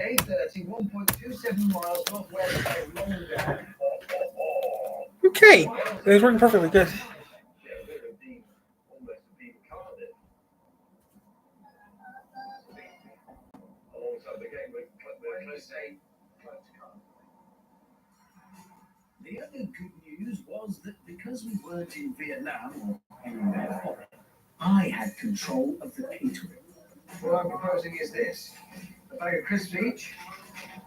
A30, 1.27 miles northwest of Longdale. Okay, it's working perfectly good. The other good news was that because we weren't in Vietnam or anywhere foreign, I had control of the catering. What I'm proposing is this: a bag of crisps each,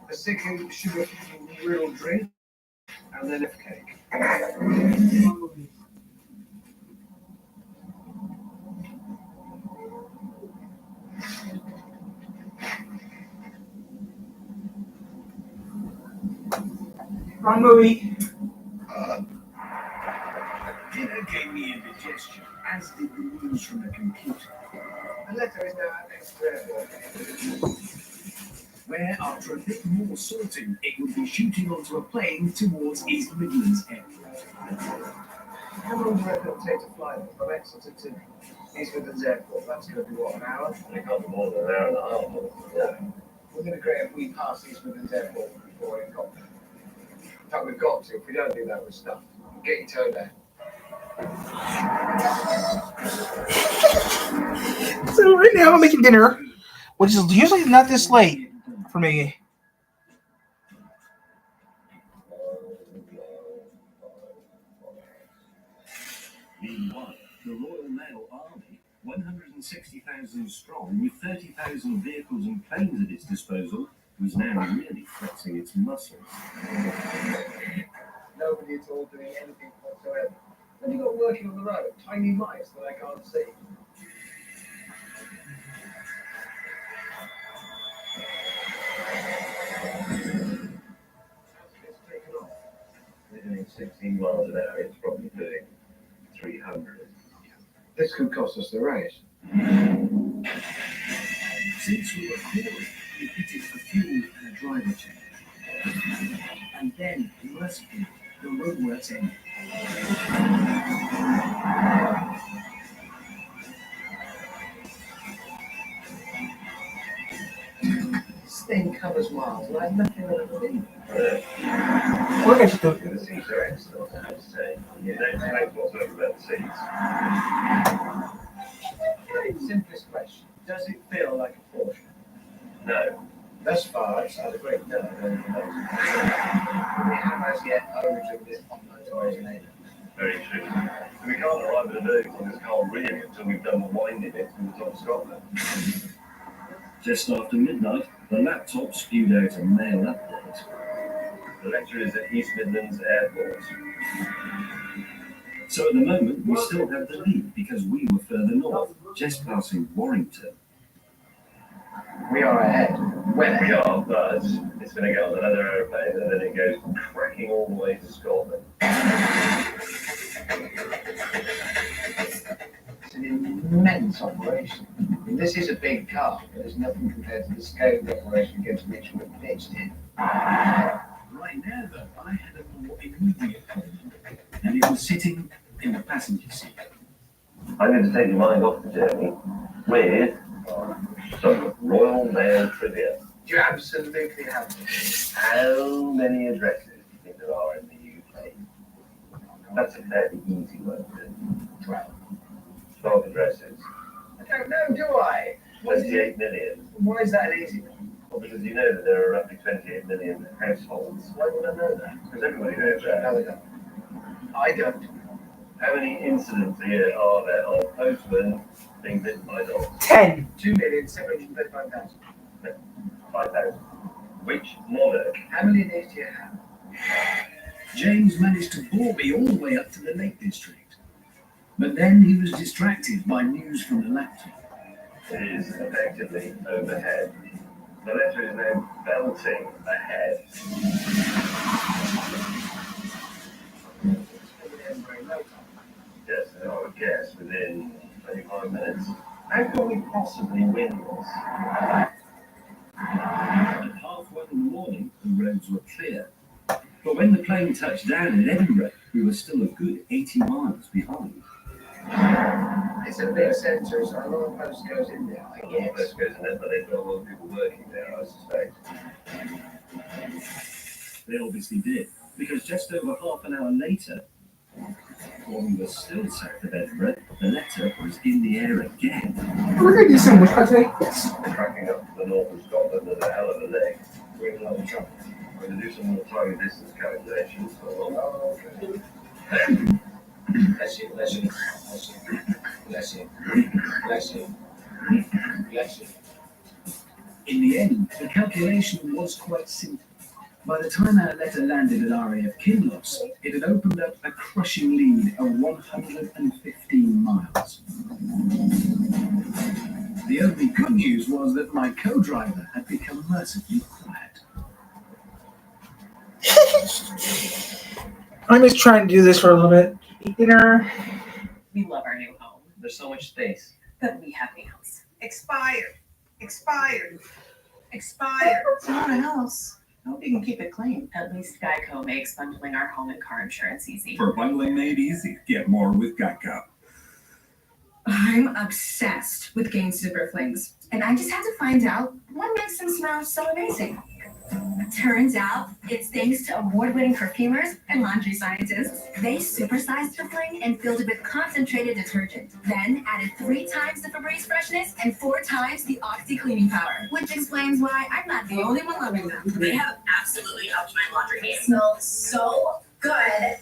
a sickly sugar-riddled drink, and then a cake. Wrong movie. Dinner gave me indigestion, as did the news from the computer. The letter is now at next airport, where after a bit more sorting, it would be shooting onto a plane towards East Midlands Airport. How long do you reckon it'll take to fly from Exeter to East Midlands Airport? That's going to be what, an hour? It can't be more than an hour and a half. Yeah. We're going to great if we pass East Midlands Airport before we've got there. In fact, we've got to. If we don't do that, we're stuffed. Get your toe there. So right now I'm making dinner, which is usually not this late for me. Meanwhile, the Royal Mail Army, 160,000 strong, with 30,000 vehicles and planes at its disposal, was now really flexing its muscles. Nobody at all doing anything whatsoever. Then you got working on the road, tiny mice that I can't see. It's taken off. They're doing 16 miles an hour, it's probably doing 300. This could cost us the race. Since we were crawling, we fitted for fuel and a driver change. And then, mercifully, the roadworks ended. This thing covers miles, and I've nothing on it to leave. What I should do? The seats are excellent, I have to say. You don't know whatsoever about the seats. Simplest question. Does it feel like a Porsche? No. Thus far, it's had a great no. We have as yet owned this motorization. Very true. So we can't arrive at a verdict on this car really until we've done the winding it from the top of Scotland. Just after midnight, the laptop spewed out a mail update. The lecture is at East Midlands Airport. So at the moment, we still have the lead because we were further north, just passing Warrington. We are ahead. Well, we are, but it's going to get on another aeroplane and then it goes cracking all the way to Scotland. It's an immense operation. I mean, this is a big car, but there's nothing compared to the scale of the operation against which we're pitched in. Right now, though, I had a more immediate problem, and it was sitting in the passenger seat. I'm going to take your mind off the journey with some Royal Mail trivia. You absolutely have to. How many addresses do you think there are in the UK? That's a fairly easy one. 12. 12 addresses. I don't know, do I? 28 million. Why is that an easy one? Well, because you know that there are roughly 28 million households. Why would I know that? Because everybody knows that. No, they don't. I don't. How many incidents a year are there of postmen being bitten by dogs? 10. 2,735,000. 5,000. Which monarch? How many of these do you have? James managed to bore me all the way up to the Lake District. But then he was distracted by news from the laptop. It is effectively overhead. The letter is now belting ahead. Yes, I would guess within 25 minutes. How can we possibly win this? At 1:30 in the morning, the roads were clear. But when the plane touched down in Edinburgh, we were still a good 80 miles behind. It's a big centre, so a lot of postcodes in there, I guess. Postcodes in there, but they've got a lot of people working there, I suspect. They obviously did, because just over half an hour later, while we were still sat to Edinburgh, the letter was in the air again. We're gonna do some witchcraft today. Yes. Cracking up to the north of Scotland is a hell of a leg. We're in a lot of trouble. We're going to do some more time distance calculations. Bless you, bless you, bless you, bless you, bless you, bless you. In the end, the calculation was quite simple. By the time our letter landed at RAF Kinloss, it had opened up a crushing lead of 115 miles. The only good news was that my co-driver had become mercifully quiet. I'm just trying to do this for a little bit. Eat dinner. We love our new home, There's so much space. but we have nails. Expired. Expired. Expired. It's not a house. I hope you can keep it clean. At least Geico makes bundling our home and car insurance easy. For bundling made easy, get more with Geico. I'm obsessed with Gain Super Flings, and I just had to find out what makes them smell so amazing. Turns out it's thanks to award-winning perfumers and laundry scientists. They supersized the fling and filled it with concentrated detergent, then added 3 times the Febreze freshness and 4 times the Oxy cleaning power, which explains why I'm not the only one loving them. They have absolutely upped my laundry game. They smell so good.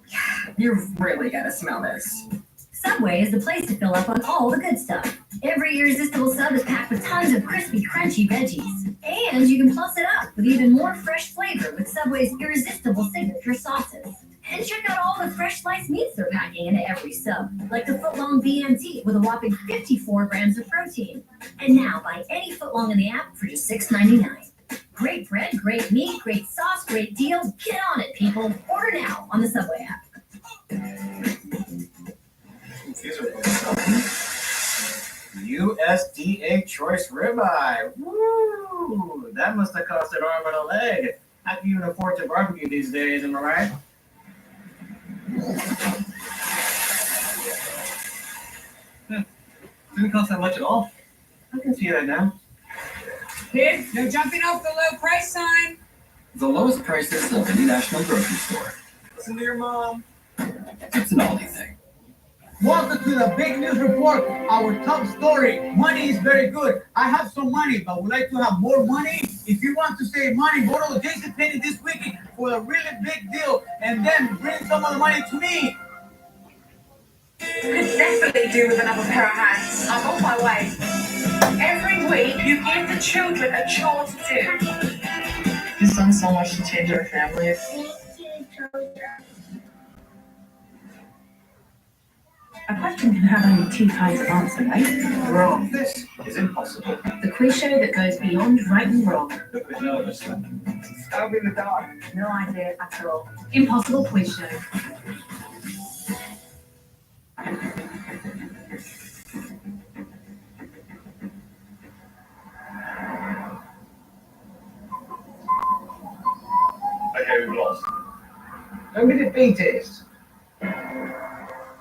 Yeah, you really gotta smell this. Subway is the place to fill up on all the good stuff. Every irresistible sub is packed with tons of crispy, crunchy veggies. And you can plus it up with even more fresh flavor with Subway's irresistible signature sauces. And check out all the fresh sliced meats they're packing into every sub, like the footlong BMT with a whopping 54 grams of protein. And now buy any footlong in the app for just $6.99. Great bread, great meat, great sauce, great deals. Get on it, people. Order now on the Subway app. These are USDA choice ribeye. Woo! That must have cost an arm and a leg. How can you even afford to barbecue these days, am I right? Didn't cost that much at all. I can see that now. Kids, no jumping off the low price sign. The lowest prices of any national grocery store. Listen to your mom. It's an Aldi thing. Welcome to the big news report. Our top story. Money is very good. I have some money, but would like to have more money. If you want to save money, go to JCPenney this weekend for a really big deal, and then bring some of the money to me. Could definitely do with another pair of hands. I'm on my way. Every week, you give the children a chore to do. He's done so much to change our family. A question can have only 2 kinds of answer, right? Wrong. This is impossible. The quiz show that goes beyond right and wrong. Look a bit nervous. Stab in the dark. No idea at all. Impossible quiz show. Okay, we've lost. Don't be defeatist.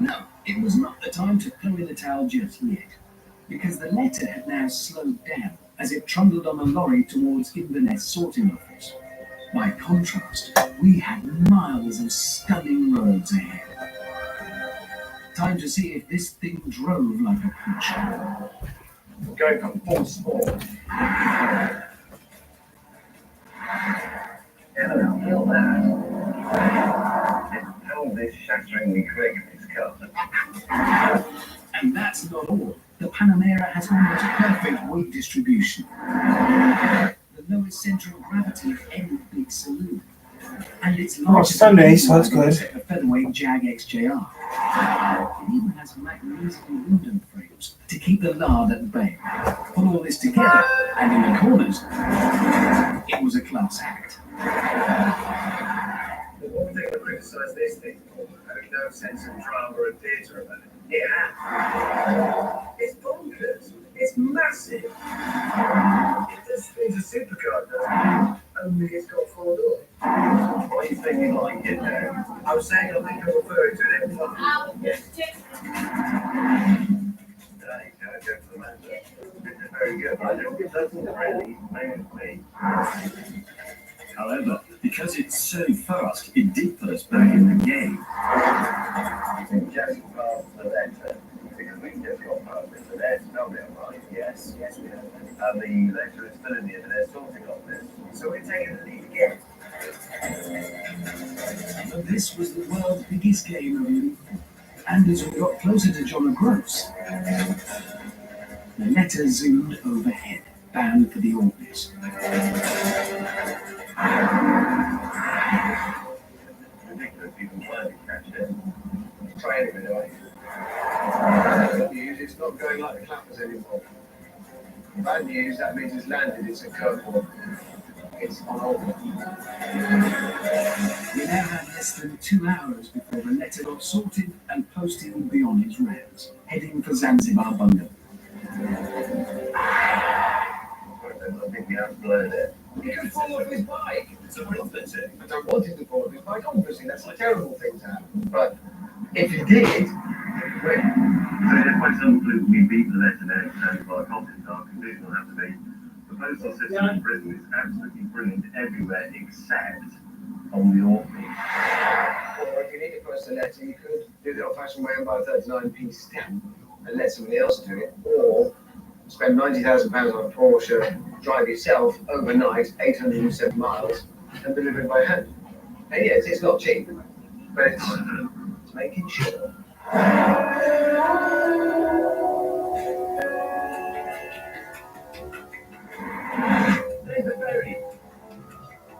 No, it was not the time to throw in the towel just yet, because the letter had now slowed down as it trundled on a lorry towards Inverness sorting office. By contrast, we had miles of stunning roads ahead. Time to see if this thing drove like a creature. We're going for full sport. Hell that. How this shatteringly quick, this car. And that's not all. The Panamera has almost perfect weight distribution. The lowest center of gravity of any big saloon. And it's larger Sunday, so that's good. than a featherweight Jag XJR. It even has magnesium window frames to keep the lard at bay. Put all this together, and in the corners, it was a class act. The one thing to criticize this thing for, having no sense of drama and theatre about it. Yeah. It's bonkers. It's massive. This thing's a supercar, doesn't it? Only it's got 4 doors. What are you thinking like it now? I was saying I think I'm referring to an M5. There you go, go for the man. Very good. I don't think that's really me. However, the because it's so fast, it did put us back in the game. Just past the letter, because we just got past it, so there's no real right. Yes, yes, we have. And the letter is still in here, but they're sorting on this. So we're taking the lead again. But this was the world's biggest game of Leaf. And as we got closer to John O'Groats, the letter zoomed overhead, bound for the orbit. Ridiculous, even trying to catch it. Try it anyway. Good news, it's not going like the clappers anymore. Bad news, that means it's landed, it's a curveball. It's on orbit. We now had less than 2 hours before the letter got sorted and Posty would be on his rounds, heading for Zanzibar Bungalow. I think we have blown it. He could fall off his bike. So what is it? I don't want him to fall off his bike, obviously. That's a terrible thing to happen. But if he did, well, So if by some fluke we beat the letter there in Zanzibar Cottage, our conclusion will have to be the postal system in Britain is absolutely brilliant everywhere except on the orbit. or if you need to post a letter, you could do the old-fashioned way and buy a 39p stamp and let somebody else do it, or spend £90,000 on a Porsche, drive yourself overnight 807 miles, and deliver it by hand. And yes, it's not cheap, but it's making sure. There's a ferry.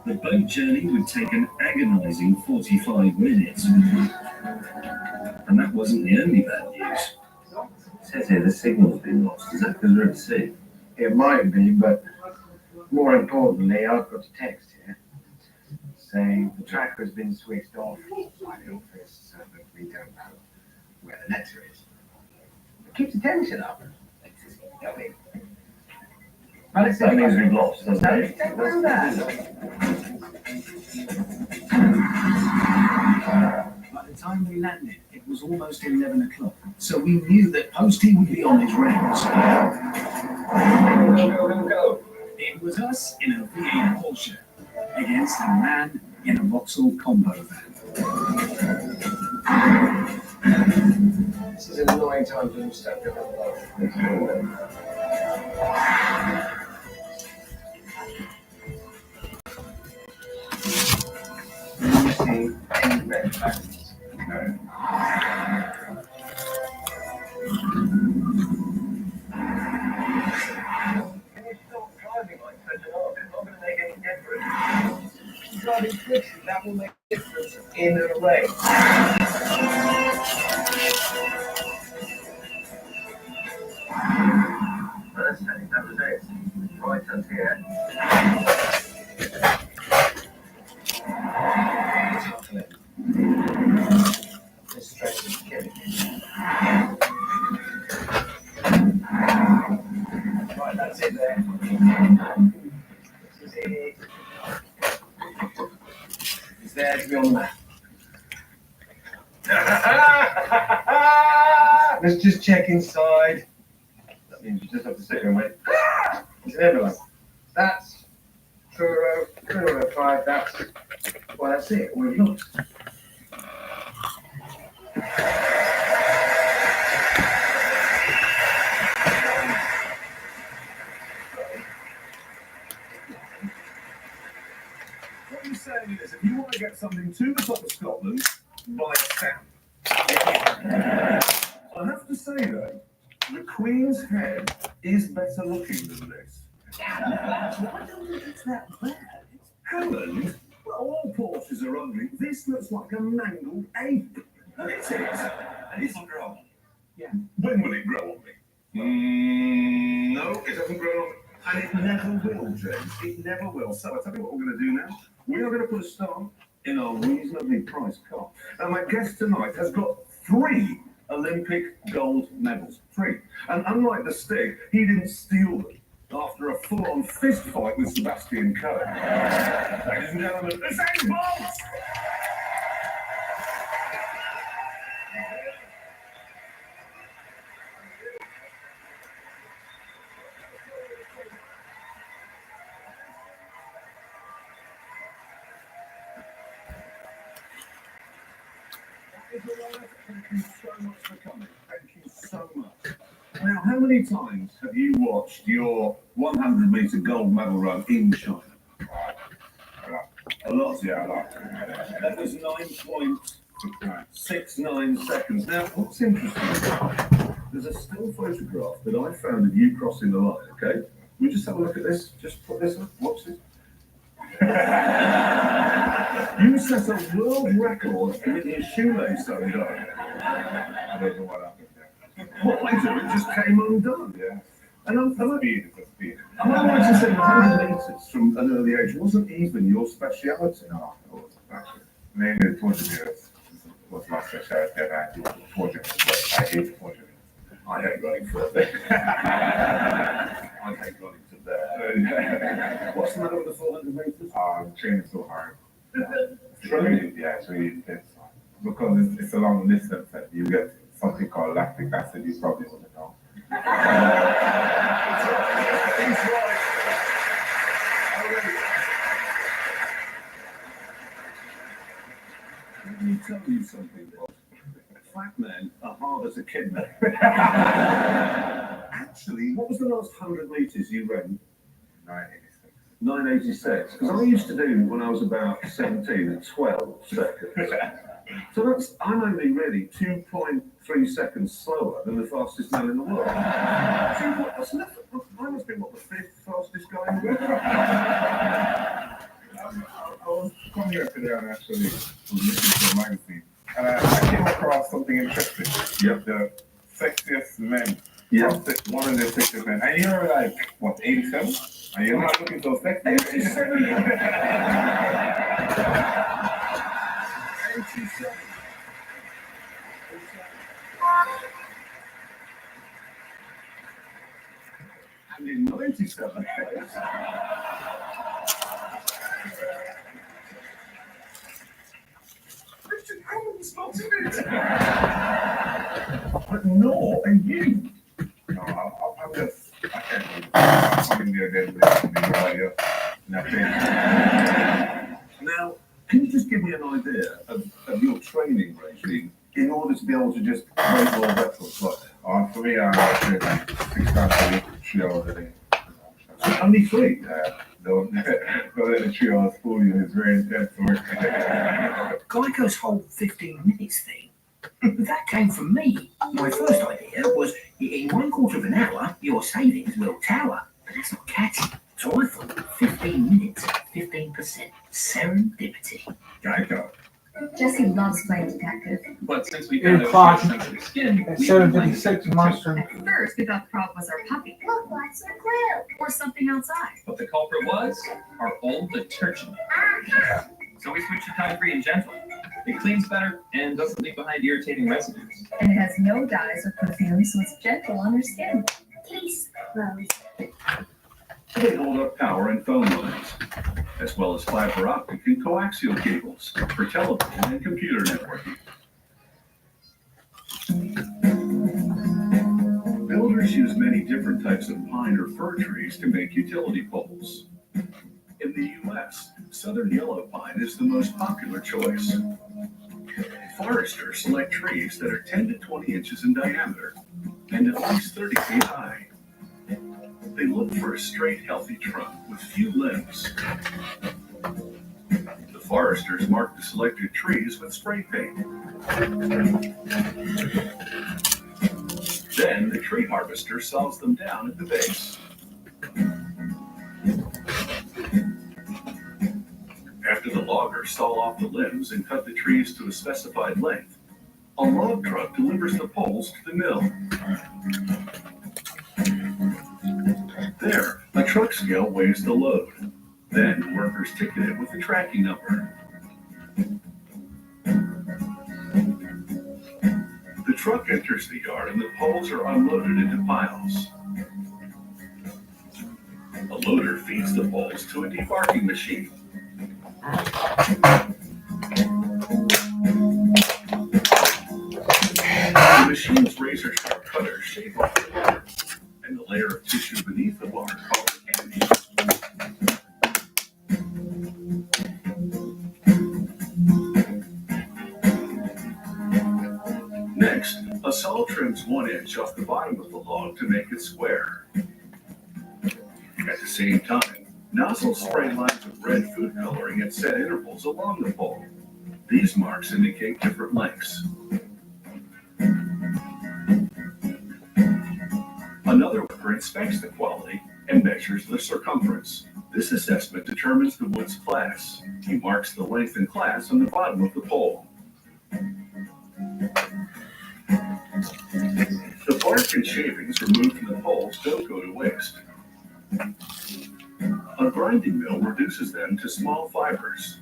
The boat journey would take an agonizing 45 minutes. And that wasn't the only bad news. It says here the signal's been lost. Is that because we're at sea? It might be, but more importantly, I've got a text here saying the tracker has been switched off by the office so that we don't know where the letter is. It keeps the tension up. I mean, well, let's That means we've lost, doesn't it? Don't know that. By the time we landed, it was almost 11 o'clock, so we knew that Posty would be on his rounds. Go. It was us in a V8 Porsche against a man in a Vauxhall combo van. This is an annoying time to step in the see any red flags. No. Can you stop driving like such an off? It's not going to make any difference. Driving quickly, that will make a difference in and away. First thing, that was it. Right us here. This stress is killing me. Right, that's it there. This is it. It's there to be on the map. Let's just check inside. That means you just have to sit here and wait. It's an envelope. That's Truro 305. That's it. We've looked. What you're saying is, if you want to get something to the top of Scotland, buy a stamp. I have to say though, the Queen's head is better looking than this. I don't think it's that bad. Helen, well, all Porsches are ugly. This looks like a mangled ape. It is. And it'll grow on me. Yeah. When will it grow on me? No, it doesn't grow on me. And it never will, James. It never will. So I'll tell you what we're going to do now. We are going to put a star in our reasonably priced car. And my guest tonight has got 3 Olympic gold medals. 3. And unlike the Stig, he didn't steal them after a full-on fist fight with Sebastian Coe. Ladies and gentlemen, Usain Bolt! Thank you so much for coming. Thank you so much. Now, how many times have you watched your 100-meter gold medal run in China? A lot, yeah, a lot. That was 9.69 seconds. Now, what's interesting, there's a still photograph that I found of you crossing the line, okay? We just have a look at this. Just put this up. Watch this. You set a world record with your shoelace undone. I don't know what happened there. What later? It just came undone. Yeah. And I'm right to say 100 meters from an early age wasn't even your speciality. No, it wasn't actually. Mainly the 200 meters was my specialty, and I do 400 meters, but I hate 400 meters. I hate running for it. I hate running to there. What's the matter with the 400 meters? Training so hard. Training? Yeah, so it's because it's a long distance and you get something called lactic acid, you probably wouldn't know. He's right. Let me tell you something, Bob. Fat men are hard as a kidney. Actually, what was the last 100 meters you ran? 986. 986. Because I used to do when I was about 17 at 12 seconds. So I'm only really 2.3 seconds slower than the fastest man in the world. That's nothing. I must be, what, the 5th fastest guy in the world? I was coming here today and actually listening to a magazine. And I came across something interesting. Yep. The sexiest men. Yeah. One of the sexiest men. And you're like, what, 87? And you're not looking so sexy. 87. 87. And in 97. Richard Hammond's not in it. But nor are you. No, I'm just, I can't believe it. I'm in there then, radio, nothing. Now, can you just give me an idea of your training regime in order to be able to just break world records like that? For me, I'm actually like 6 times a week, 3 hours a day. Only 3? Don't let the 3 hours fool you, it's very intense work. Geico's whole 15 minutes thing, that came from me. My first idea was, in 1/4 of an hour, your savings will tower. But that's not catchy. So I thought, 15 minutes, 15%. Serendipity. Geico. Jesse loves playing detective. But since we Eight got o'clock. a sensitive skin, At we 7:56 monster. At first, we thought the problem was our puppy. Look, what's the clue? Or something outside. What the culprit was, our old detergent. So we switched to Time Free and Gentle. It cleans better and doesn't leave behind irritating residues. And it has no dyes or perfume, so it's gentle on your skin. Case closed. They hold up power and phone lines, as well as fiber optic and coaxial cables for television and computer networking. Builders use many different types of pine or fir trees to make utility poles. In the U.S., southern yellow pine is the most popular choice. Foresters select trees that are 10 to 20 inches in diameter and at least 30 feet high. They look for a straight, healthy trunk with few limbs. The foresters mark the selected trees with spray paint. Then the tree harvester saws them down at the base. After the loggers saw off the limbs and cut the trees to a specified length, a log truck delivers the poles to the mill. There, a truck scale weighs the load. Then workers ticket it with a tracking number. The truck enters the yard and the poles are unloaded into piles. A loader feeds the poles to a debarking machine. The machine's razor-sharp cutters shave off the bar, and the layer of tissue beneath the bar called the candy. saw trims 1 inch off the bottom of the log to make it square. At the same time, nozzles spray lines of red food coloring at set intervals along the pole. These marks indicate different lengths. Another worker inspects the quality and measures the circumference. This assessment determines the wood's class. He marks the length and class on the bottom of the pole. The bark and shavings removed from the poles don't go to waste. A grinding mill reduces them to small fibers.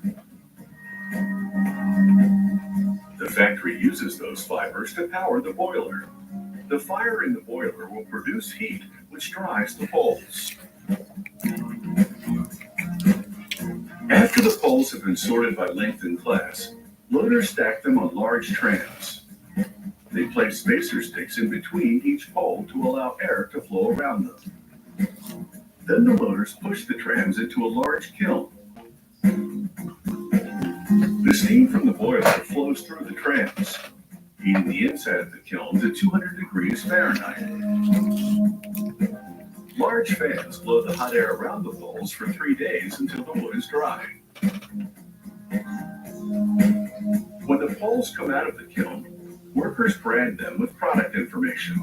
The factory uses those fibers to power the boiler. The fire in the boiler will produce heat, which drives the poles. After the poles have been sorted by length and class, loaders stack them on large trams. They place spacer sticks in between each pole to allow air to flow around them. Then the loaders push the trams into a large kiln. The steam from the boiler flows through the trams, heating the inside of the kiln to 200 degrees Fahrenheit. Large fans blow the hot air around the poles for 3 days until the wood is dry. When the poles come out of the kiln, workers brand them with product information.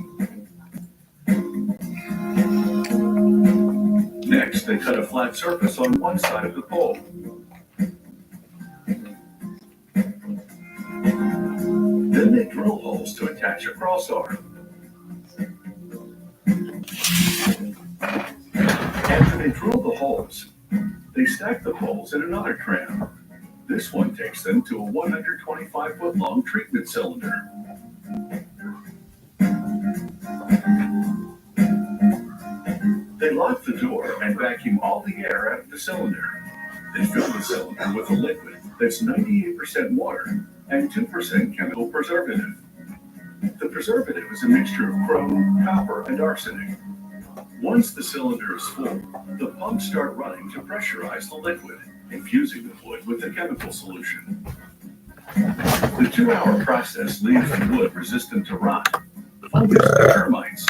Next, they cut a flat surface on one side of the pole. Then they drill holes to attach a cross arm. After they drill the holes, they stack the poles in another tram. This one takes them to a 125-foot long treatment cylinder. They lock the door and vacuum all the air out of the cylinder. They fill the cylinder with a liquid that's 98% water and 2% chemical preservative. The preservative is a mixture of chrome, copper, and arsenic. Once the cylinder is full, the pumps start running to pressurize the liquid, infusing the wood with the chemical solution. The 2-hour process leaves the wood resistant to rot. Fungus and termites,